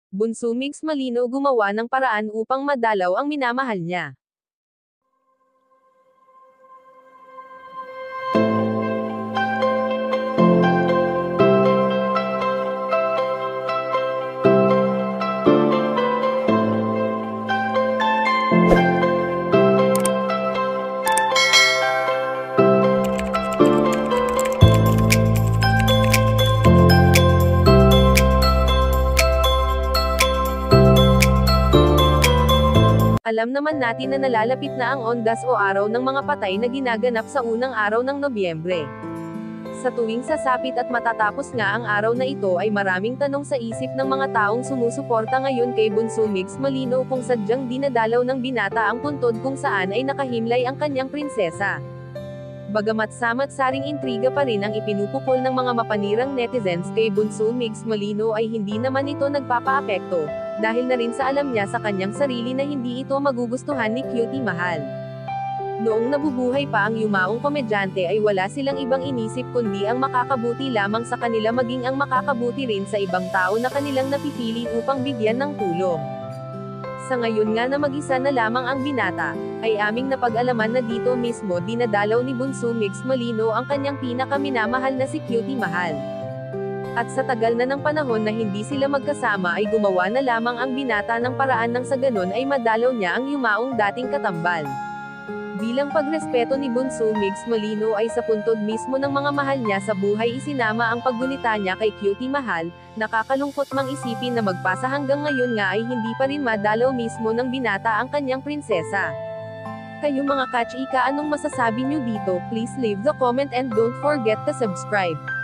Bunso Mix Malino gumawa ng paraan upang madalaw ang minamahal niya. Alam naman natin na nalalapit na ang Ondas o Araw ng mga Patay na ginaganap sa unang araw ng Nobyembre. Sa tuwing sasapit at matatapos nga ang araw na ito ay maraming tanong sa isip ng mga taong sumusuporta ngayon kay Bunso Mix Malino kung sadyang dinadalaw ng binata ang puntod kung saan ay nakahimlay ang kanyang prinsesa. Bagamat samat-saring intriga pa rin ang ipinupukol ng mga mapanirang netizens kay Bunso Mix Malino ay hindi naman ito nagpapaapekto, dahil na rin sa alam niya sa kanyang sarili na hindi ito magugustuhan ni Cutie Mahal. Noong nabubuhay pa ang yumaong komedyante ay wala silang ibang inisip kundi ang makakabuti lamang sa kanila maging ang makakabuti rin sa ibang tao na kanilang napipili upang bigyan ng tulong. Sa ngayon nga na mag-isa na lamang ang binata, ay aming napag-alaman na dito mismo dinadalaw ni Bunso Mix Malino ang kanyang pinakaminamahal na si Cutie Mahal. At sa tagal na ng panahon na hindi sila magkasama ay gumawa na lamang ang binata ng paraan nang sa ganon ay madalaw niya ang yumaong dating katambal. Bilang pagrespeto ni Bunso Mix Malino ay sa puntod mismo ng mga mahal niya sa buhay isinama ang paggunita niya kay Cutie Mahal, nakakalungkot mang isipin na magpasa hanggang ngayon nga ay hindi pa rin madalaw mismo ng binata ang kanyang prinsesa. Kayo mga kachika, anong masasabi nyo dito? Please leave the comment and don't forget to subscribe.